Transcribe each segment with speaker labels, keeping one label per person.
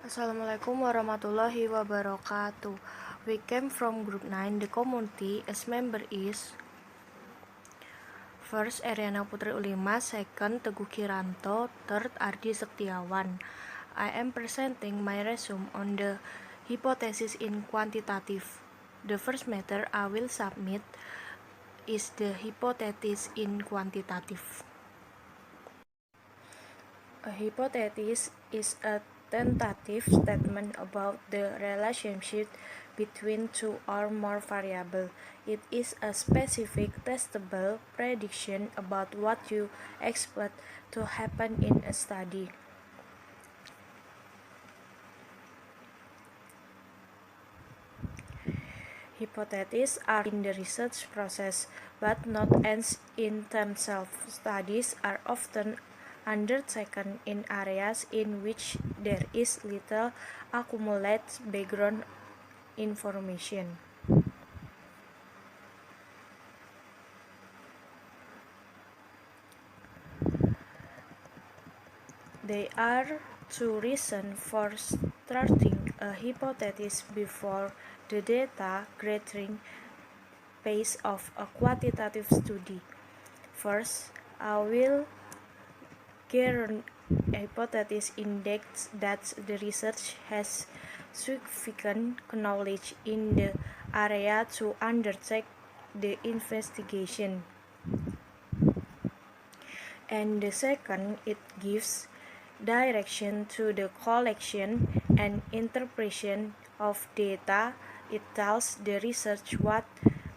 Speaker 1: Assalamualaikum warahmatullahi wabarakatuh. We came from group 9, the community. As member is first Ariana Putri Ulima, second Teguh Kiranto, third Ardi Sektiawan. I am presenting my resume on the hypothesis in quantitative. The first matter I will submit is the hypothesis in quantitative. A hypothesis is a tentative statement about the relationship between two or more variables. It is a specific, testable prediction about what you expect to happen in a study. Hypotheses are in the research process, but not ends in themselves. Studies are often undertaken in areas in which there is little accumulated background information. There are two reasons for starting a hypothesis before the data gathering phase of a quantitative study. First, I will guarantee a hypothesis indicates that the research has sufficient knowledge in the area to undertake the investigation. And the second, it gives direction to the collection and interpretation of data. It tells the research what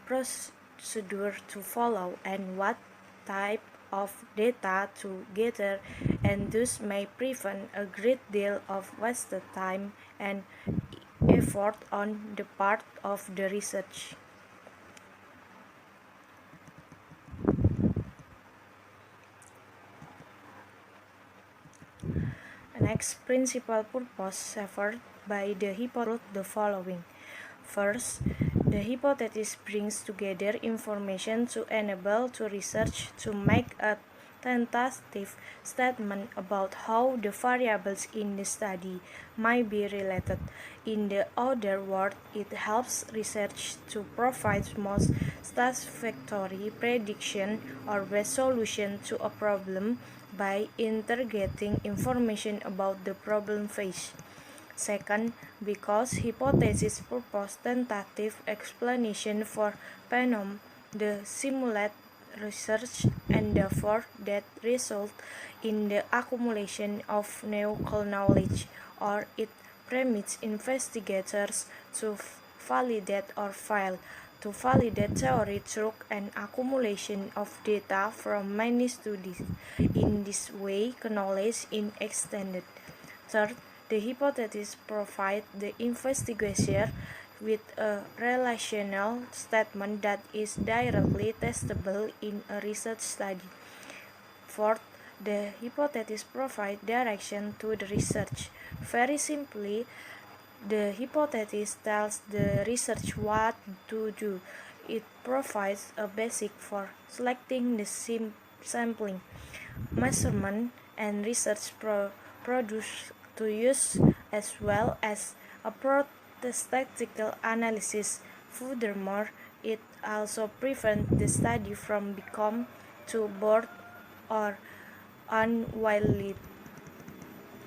Speaker 1: procedure to follow and what type of data to gather, and thus may prevent a great deal of wasted time and effort on the part of the research. Next, principal purpose served by the hypothesis the following. First, the hypothesis brings together information to enable to research to make a tentative statement about how the variables in the study might be related. In the other words, it helps research to provide most satisfactory prediction or best solution to a problem by interrogating information about the problem faced. Second, because hypothesis purpose tentative explanation for phenomena the simulate research and therefore that result in the accumulation of new knowledge, or it permits investigators to validate or fail to validate theory through an accumulation of data from many studies. In this way, knowledge is extended. Third, the hypothesis provides the investigator with a relational statement that is directly testable in a research study. Fourth, the hypothesis provides direction to the research. Very simply, the hypothesis tells the research what to do. It provides a basic for selecting the sampling, measurement, and research produce to use, as well as a statistical analysis. Furthermore, it also prevents the study from becoming too bored or unwieldy.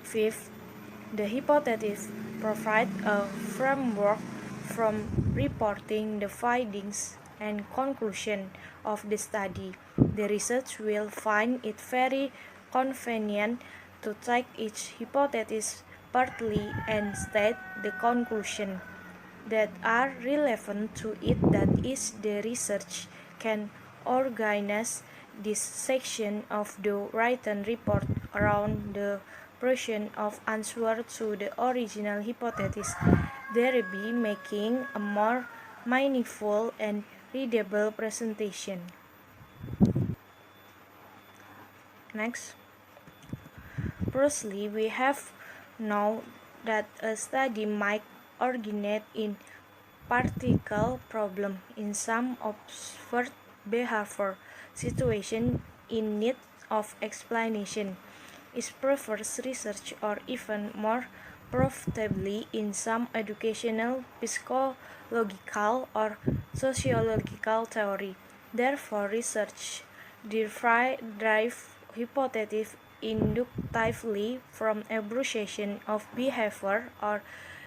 Speaker 1: Fifth, the hypothesis provides a framework from reporting the findings and conclusion of the study. The research will find it very convenient to take each hypothesis partly and state the conclusion that are relevant to it. That is, the research can organize this section of the written report around the portion of answer to the original hypothesis, thereby making a more meaningful and readable presentation. Next, firstly, we have known that a study might originate in particular problem in some observed behavior situation in need of explanation. Is prefers research or even more profitably in some educational, psychological, or sociological theory. Therefore, research derive hypothesis inductively from appreciation of behavior or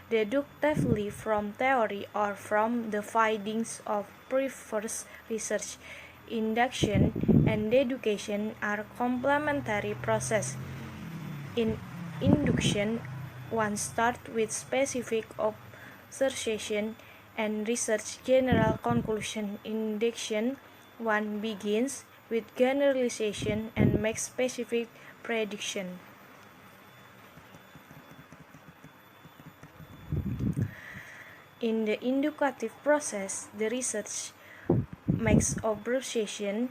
Speaker 1: deductively from theory or from the findings of previous research. Induction and deduction are complementary processes. In induction, one starts with specific observation and research general conclusion. In deduction, one begins with generalization and makes specific prediction. In the inductive process, the research makes observation,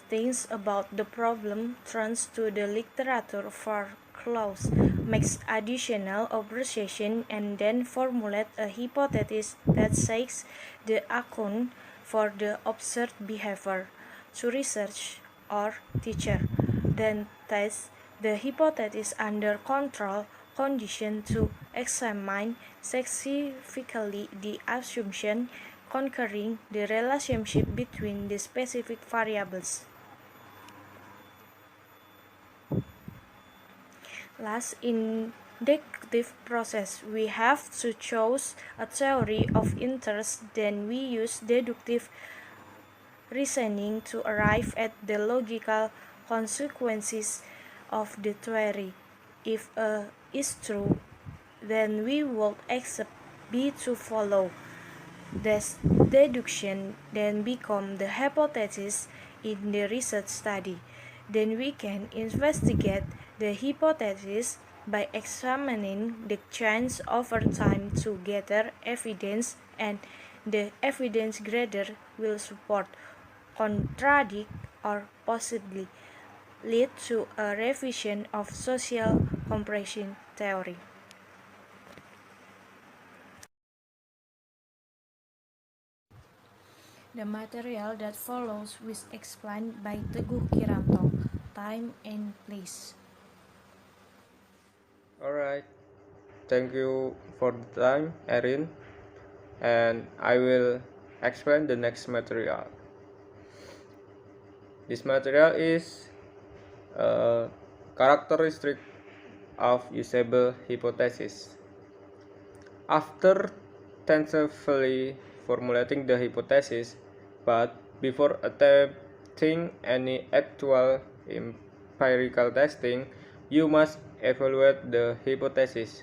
Speaker 1: thinks about the problem, turns to the literature for clues, makes additional observation, and then formulates a hypothesis that seeks the account for the observed behavior. To research or teacher, then tests the hypothesis under control condition to examine specifically the assumption conquering the relationship between the specific variables. Last, in deductive process, we have to choose a theory of interest, then we use deductive reasoning to arrive at the logical consequences of the theory. If A is true, then we would accept B to follow. Thus, deduction then becomes the hypothesis in the research study. Then we can investigate the hypothesis by examining the change over time to gather evidence, and the evidence gathered will support, contradict, or possibly lead to a revision of social compression theory. The material that follows was explained by Teguh Kiranto. Time and place.
Speaker 2: Alright, thank you for the time, Erin, and I will explain the next material. This material is a characteristic of usable hypothesis. After tentatively formulating the hypothesis, but before attempting any actual empirical testing, you must evaluate the hypothesis.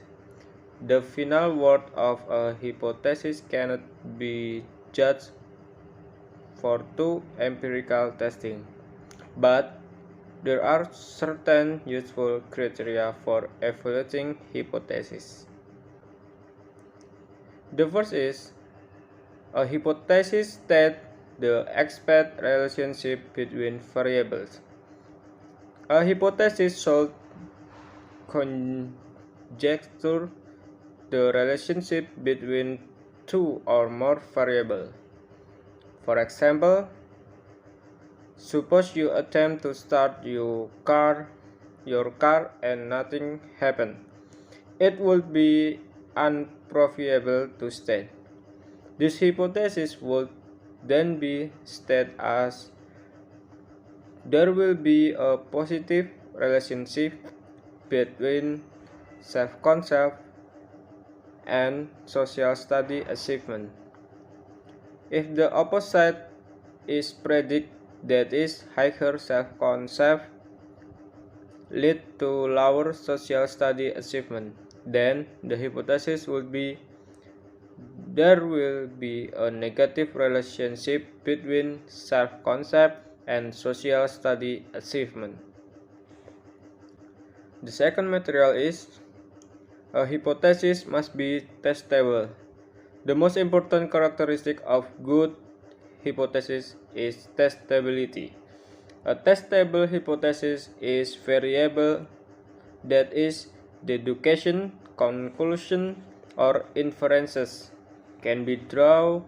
Speaker 2: The final word of a hypothesis cannot be judged for two empirical testing, but there are certain useful criteria for evaluating hypotheses. The first is a hypothesis states the expected relationship between variables. A hypothesis should conjecture the relationship between two or more variables. For example, suppose you attempt to start your car and nothing happens. It would be unprofitable to state. This hypothesis would then be stated as there will be a positive relationship between self-concept and social study achievement. If the opposite is predicted, that is, higher self-concept lead to lower social study achievement, then the hypothesis would be there will be a negative relationship between self-concept and social study achievement. The second material is a hypothesis must be testable. The most important characteristic of good hypothesis is testability. A testable hypothesis is variable, that is, deduction, conclusion, or inferences can be drawn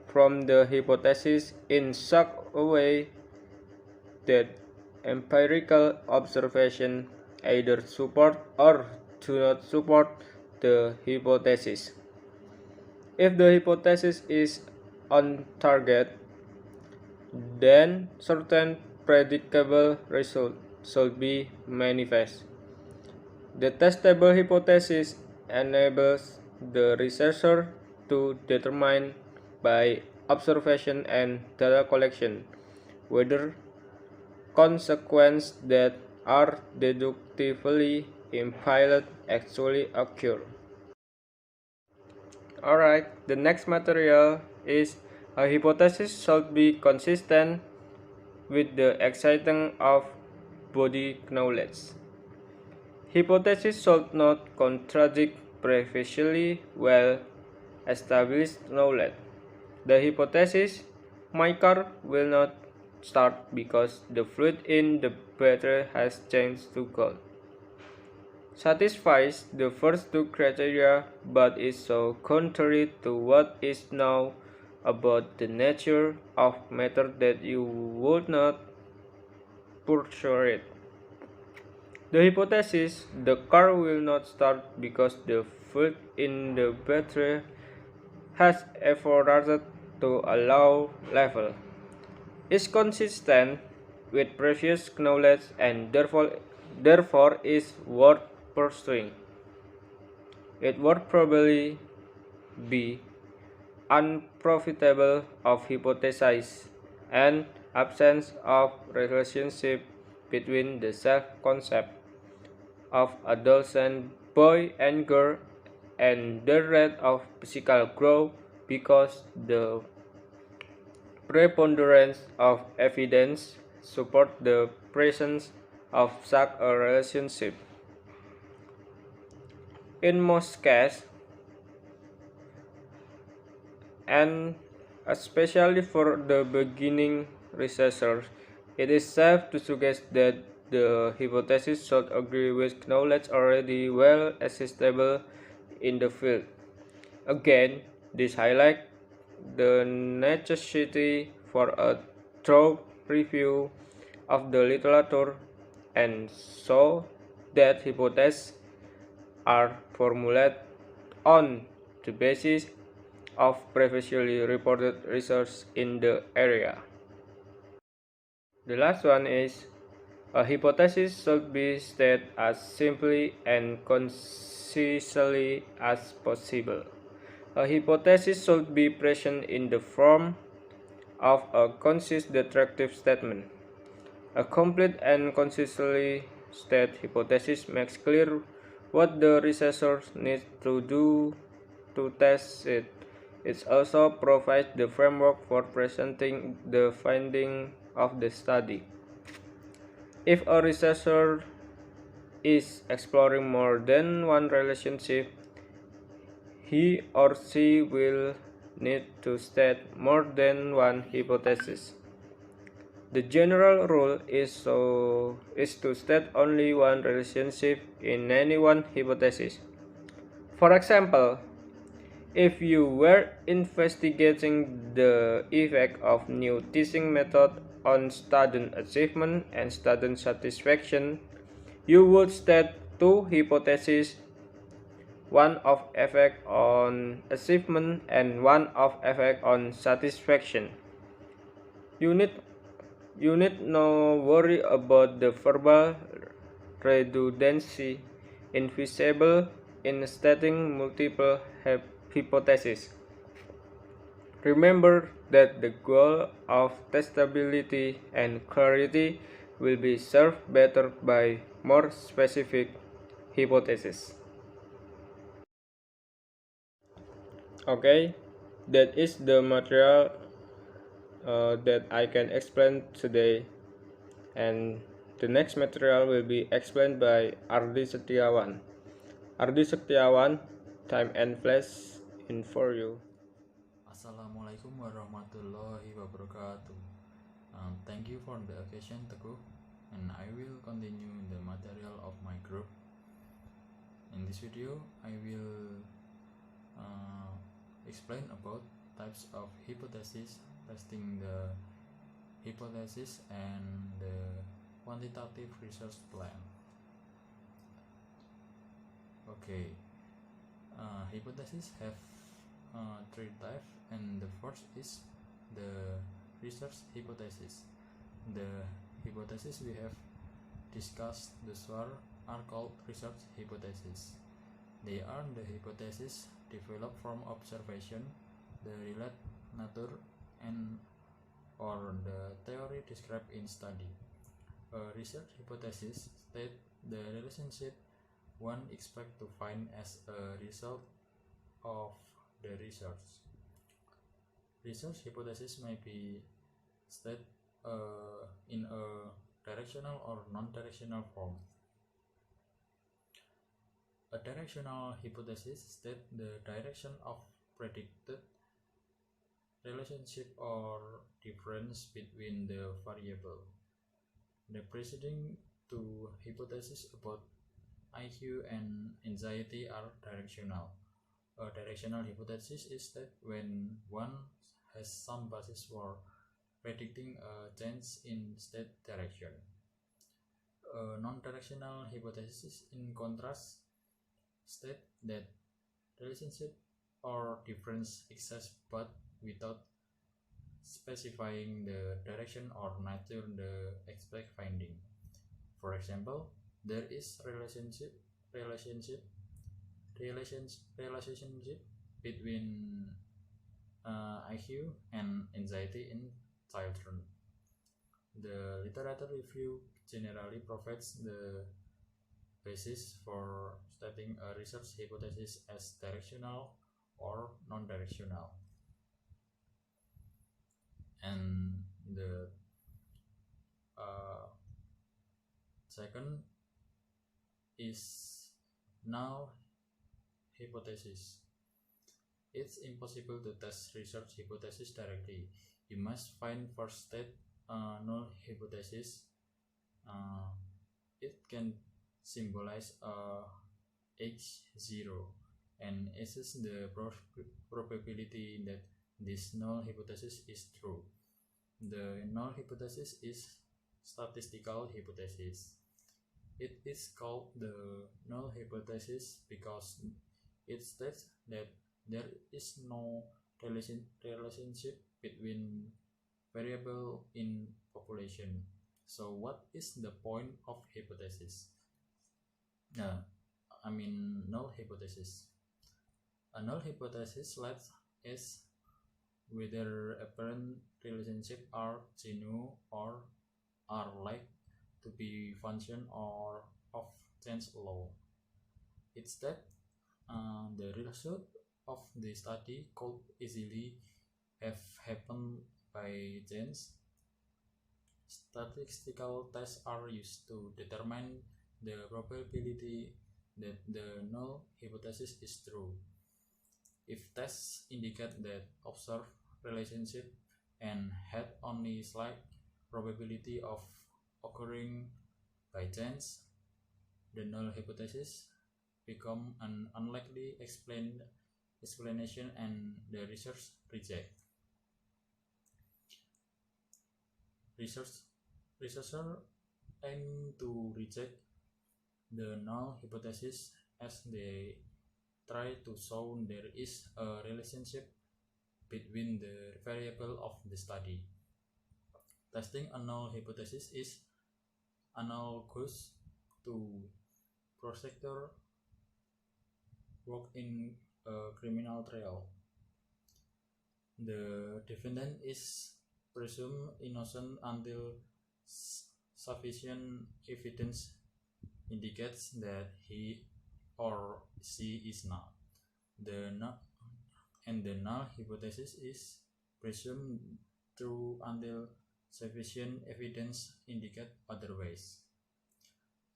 Speaker 2: from the hypothesis in such a way that empirical observation either support or do not support the hypothesis. If the hypothesis is on target, then certain predictable results should be manifest. The testable hypothesis enables the researcher to determine by observation and data collection whether consequences that are deductively implied actually occur. Alright, the next material is a hypothesis should be consistent with the exciting of body knowledge. Hypothesis should not contradict previously well established knowledge. The hypothesis my car will not start because the fluid in the battery has changed to gold satisfies the first two criteria but is so contrary to what is known about the nature of matter that you would not pursue it. The hypothesis the car will not start because the fluid in the battery has evaporated to a low level is consistent with previous knowledge and therefore is worth pursuing. It would probably be unprofitable of hypothesis and absence of relationship between the self-concept of adolescent boy and girl and the rate of physical growth because the preponderance of evidence support the presence of such a relationship. In most cases, and especially for the beginning researchers, it is safe to suggest that the hypothesis should agree with knowledge already well accessible in the field. Again, this highlights the necessity for a thorough review of the literature and so that hypotheses are formulated on the basis of previously reported research in the area. The last one is a hypothesis should be stated as simply and concisely as possible. A hypothesis should be present in the form of a concise descriptive statement. A complete and concisely stated hypothesis makes clear what the researcher needs to do to test it. It also provides the framework for presenting the findings of the study. If a researcher is exploring more than one relationship, he or she will need to state more than one hypothesis. The general rule is to state only one relationship in any one hypothesis. For example, if you were investigating the effect of new teaching method on student achievement and student satisfaction, you would state two hypotheses, one of effect on achievement and one of effect on satisfaction. You need no worry about the verbal redundancy invisible in stating multiple hypotheses. Remember that the goal of testability and clarity will be served better by more specific hypotheses. Okay, that is the material that I can explain today, and the next material will be explained by Ardi Setiawan. Ardi Setiawan, time and place in for you.
Speaker 3: Assalamualaikum warahmatullahi wabarakatuh. Thank you for the occasion, Teguh, and I will continue the material of my group. In this video, I will explain about types of hypothesis, testing the hypothesis, and the quantitative research plan. Okay, Hypotheses have three types, and the first is the research hypothesis. The hypotheses we have discussed thus far are called research hypotheses. They are the hypotheses developed from observation, the relate nature, and or the theory described in study. A research hypothesis states the relationship one expects to find as a result of the research. Research hypothesis may be stated in a directional or non-directional form. A directional hypothesis states the direction of predicted relationship or difference between the variable. The preceding two hypotheses about IQ and anxiety are directional. A directional hypothesis is that when one has some basis for predicting a change in state direction. A non-directional hypothesis, in contrast, state that relationship or difference exists but without specifying the direction or nature the expected finding. For example, there is relationship between IQ and anxiety in children. The literature review generally provides the basis for stating a research hypothesis as directional or non-directional. And the second is null hypothesis. It's impossible to test research hypothesis directly. You must find first state null hypothesis. It can symbolize H0 and assess the probability that this null hypothesis is true. The null hypothesis is statistical hypothesis. It is called the null hypothesis because it states that there is no relationship between variable in population. So what is the point of hypothesis? Null hypothesis. A null hypothesis lets us whether apparent relationships are genuine or are like to be function or of chance alone. It's that the result of the study could easily have happened by chance. Statistical tests are used to determine the probability that the null hypothesis is true. If tests indicate that observed relationship and had only slight probability of occurring by chance, the null hypothesis become an unlikely explanation and the researcher aim to reject the null hypothesis as they try to show there is a relationship between the variable of the study. Testing a null hypothesis is analogous to prosecutor work in a criminal trial. The defendant is presumed innocent until sufficient evidence indicates that he or she is not. The null hypothesis is presumed true until sufficient evidence indicate otherwise.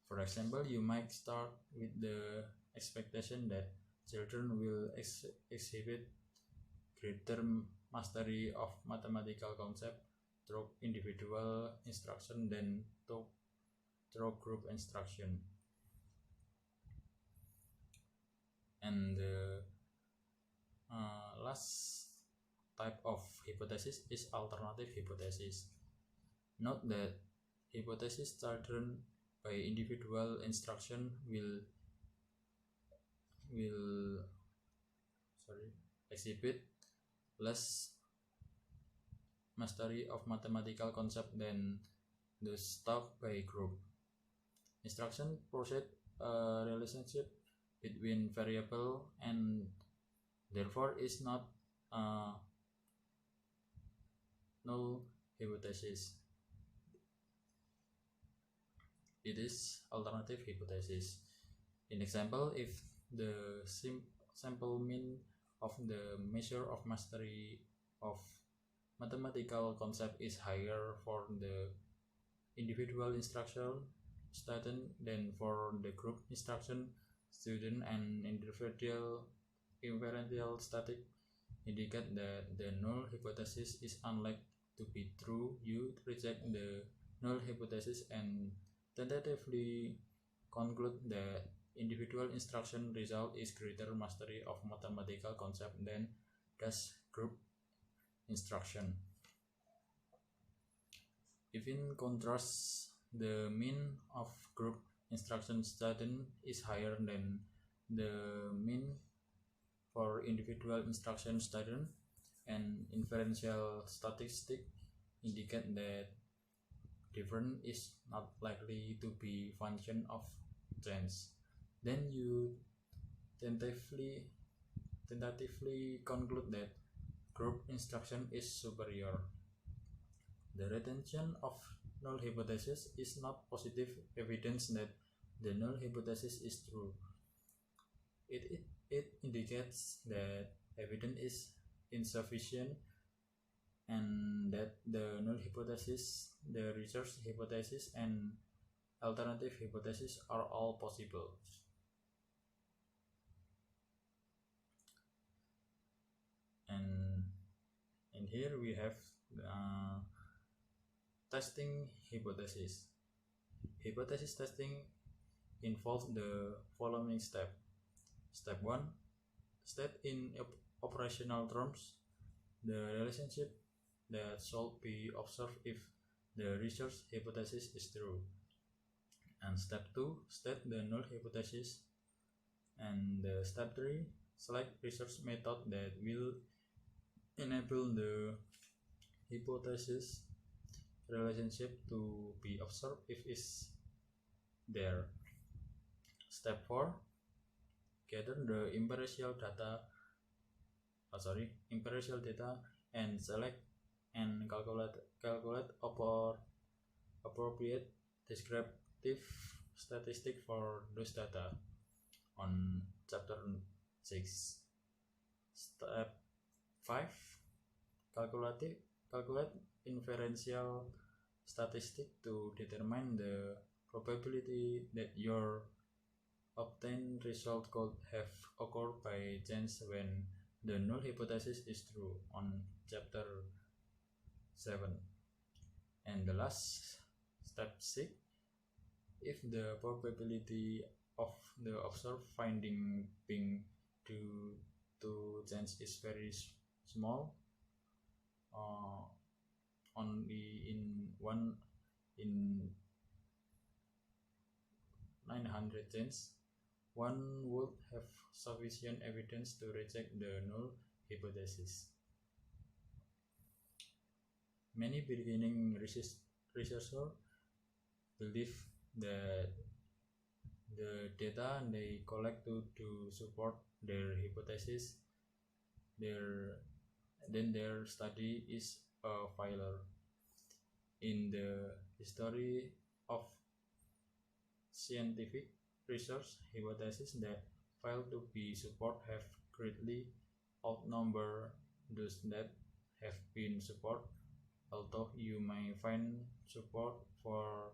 Speaker 3: For example, you might start with the expectation that children will exhibit greater mastery of mathematical concepts through individual instruction than through group instruction. And the last type of hypothesis is alternative hypothesis. Note that hypothesis children by individual instruction will exhibit less mastery of mathematical concept than those taught by group. Instruction proceed a relationship between variable and therefore is not a null hypothesis. It is alternative hypothesis. In example, if the sample mean of the measure of mastery of mathematical concept is higher for the individual instruction student than for the group instruction student, and individual inferential static indicate that the null hypothesis is unlikely to be true. You reject the null hypothesis and tentatively conclude that individual instruction result is greater mastery of mathematical concept than does group instruction. If in contrast, the mean of group instruction student is higher than the mean for individual instruction student, and inferential statistic indicate that difference is not likely to be function of chance, then you tentatively conclude that group instruction is superior. The retention of null hypothesis is not positive evidence that the null hypothesis is true. It indicates that evidence is insufficient and that the null hypothesis, the research hypothesis, and alternative hypothesis are all possible. And in here we have testing hypothesis. Hypothesis testing involves the following step. Step 1. State in operational terms the relationship that should be observed if the research hypothesis is true. And step 2. State the null hypothesis. And step 3. Select research method that will enable the hypothesis relationship to be observed if is there. Step 4. Gather the empirical data and select and calculate appropriate descriptive statistic for those data on chapter 6. Step 5. Calculate inferential statistic to determine the probability that your obtained result could have occurred by chance when the null hypothesis is true on chapter 7. And the last, step 6, if the probability of the observed finding being due to chance is very small, only in 1 in 900 chance, one would have sufficient evidence to reject the null hypothesis. Many beginning researchers believe that the data they collect to support their hypothesis, then their study is a failure. In the history of scientific research, hypotheses that fail to be supported have greatly outnumbered those that have been supported. Although you may find support for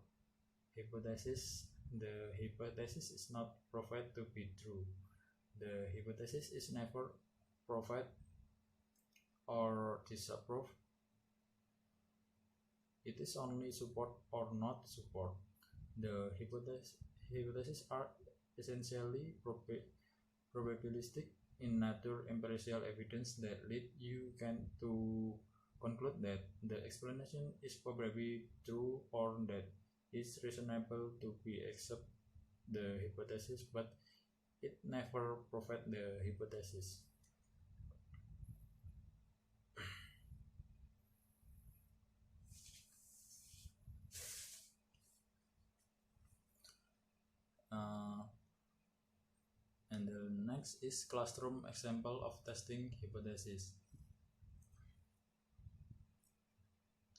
Speaker 3: hypothesis, the hypothesis is not proved to be true. The hypothesis is never proved or disapproved. It is only support or not support. The hypotheses are essentially probabilistic in nature, empirical evidence that lead you to conclude that the explanation is probably true or that it's reasonable to be accept the hypothesis, but it never proved the hypothesis. next is classroom example of testing hypothesis.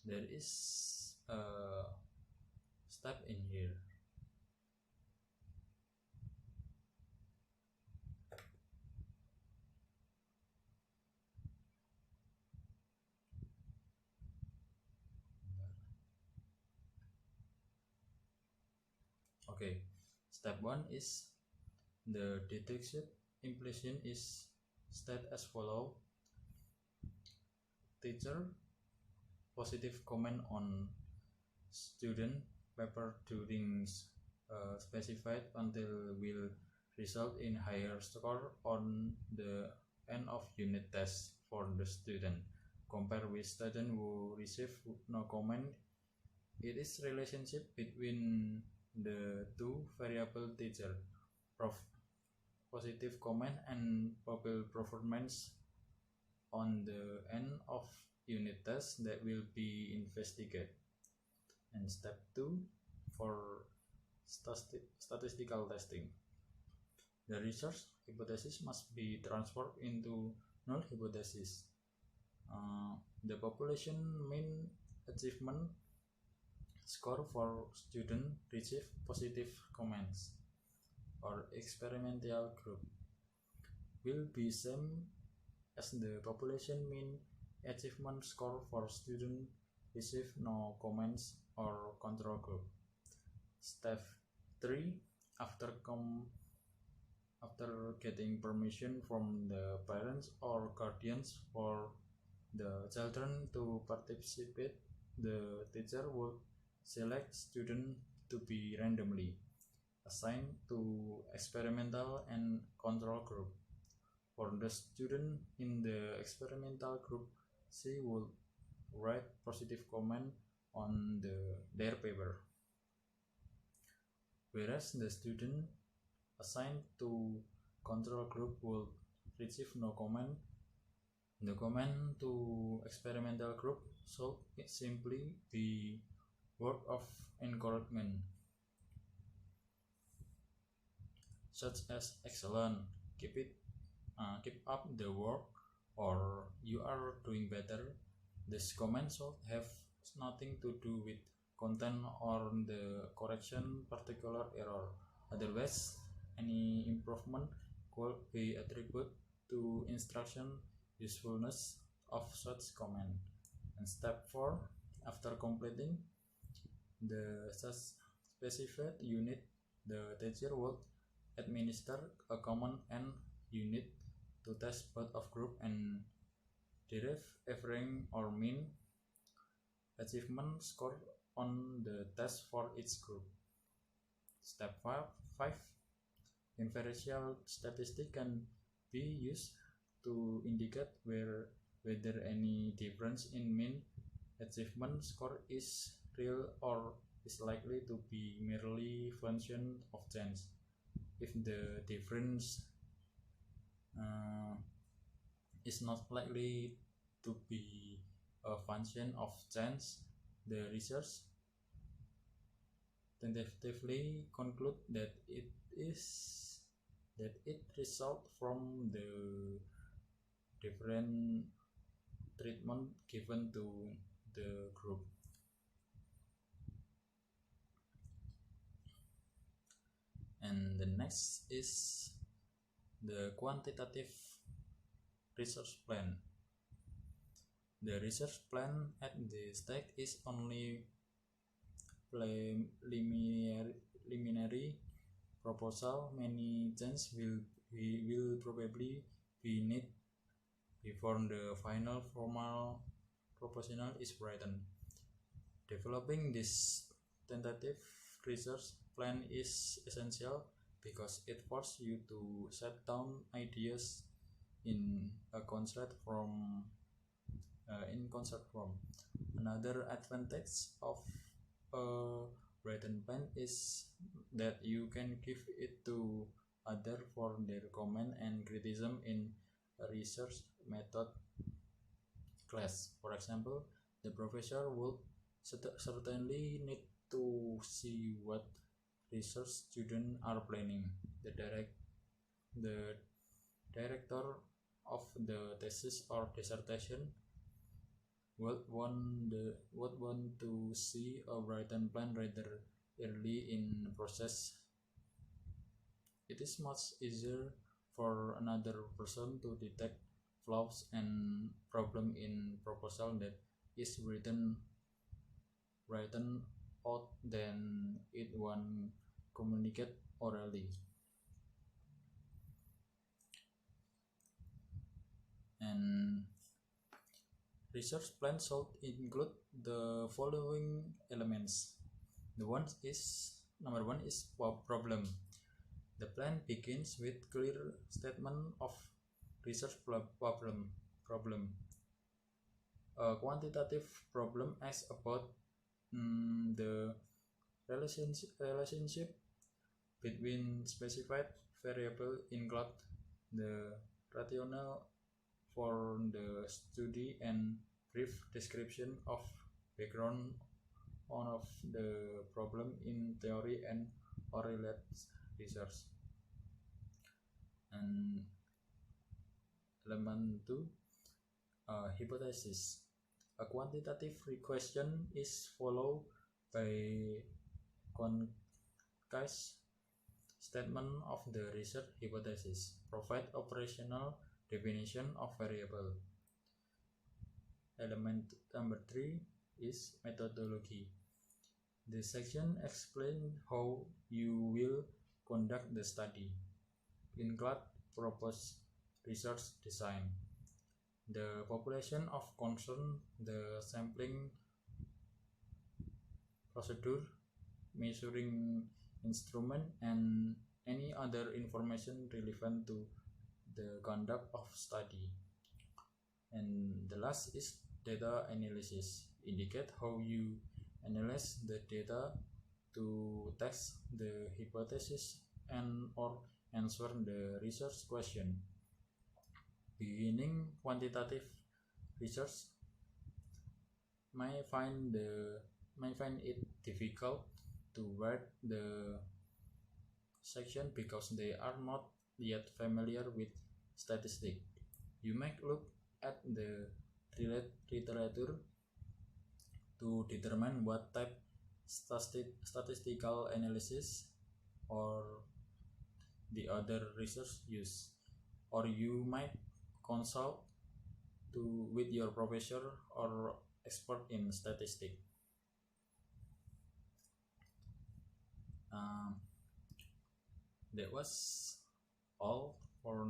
Speaker 3: There is a step in here. Okay, step 1 is the detection implementation is state as follow. Teacher positive comment on student paper during specified until will result in higher score on the end of unit test for the student compared with student who receive no comment. It is relationship between the two variable teacher positive comment and pupil performance on the end of unit test that will be investigated. And step 2 for statistical testing. The research hypothesis must be transformed into null hypothesis. The population mean achievement score for student receive positive comments or experimental group will be same as the population mean achievement score for student receive no comments or control group. Step 3 after getting permission from the parents or guardians for the children to participate, the teacher would select student to be randomly assigned to experimental and control group. For the student in the experimental group, she would write positive comment on their paper, whereas the student assigned to control group will receive no comment. The comment to experimental group should simply be word of encouragement, such as excellent, keep up the work, or you are doing better. This comment should have nothing to do with content or the correction particular error. Otherwise, any improvement could be attributed to instruction usefulness of such comment. And step 4, after completing the specified unit, the teacher will administer a common end unit to test both of group and derive average or mean achievement score on the test for each group. Step 5 inferential statistic can be used to indicate whether any difference in mean achievement score is real or is likely to be merely function of chance. If the difference is not likely to be a function of chance, the research tentatively conclude that it results from the different treatment given to the group. And the next is the quantitative research plan. The research plan at the stake is only preliminary proposal. Many changes will probably be needed before the final formal proposal is written. Developing this tentative research plan is essential because it forces you to set down ideas in a concept form. Another advantage of a written plan is that you can give it to others for their comment and criticism in a research method class. For example, the professor would certainly need to see what research students are planning. The director of the thesis or dissertation would want to see a written plan rather early in the process. It is much easier for another person to detect flaws and problem in proposal that is written out than it one communicate orally. And research plan should include the following elements. Number one is problem. The plan begins with clear statement of research problem. A quantitative problem asks about the relationship between specified variable include the rationale for the study and brief description of background on of the problem in theory and or related research. And element 2, hypothesis. A quantitative question is followed by concise statement of the research hypothesis. Provide operational definition of variable. Element number 3 is methodology. The section explains how you will conduct the study. Include proposed research design, the population of concern, the sampling procedure, measuring instrument, and any other information relevant to the conduct of study. And the last is data analysis. Indicate how you analyze the data to test the hypothesis and or answer the research question. Beginning quantitative research may find it difficult to write the section because they are not yet familiar with statistics. You may look at the literature to determine what type statistical analysis or the other research use, or you might consult with your professor or expert in statistics. That was all for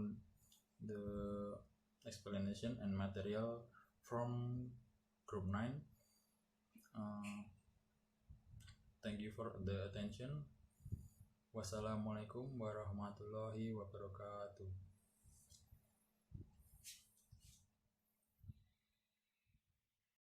Speaker 3: the explanation and material from group 9. Thank you for the attention. Wassalamualaikum warahmatullahi wabarakatuh.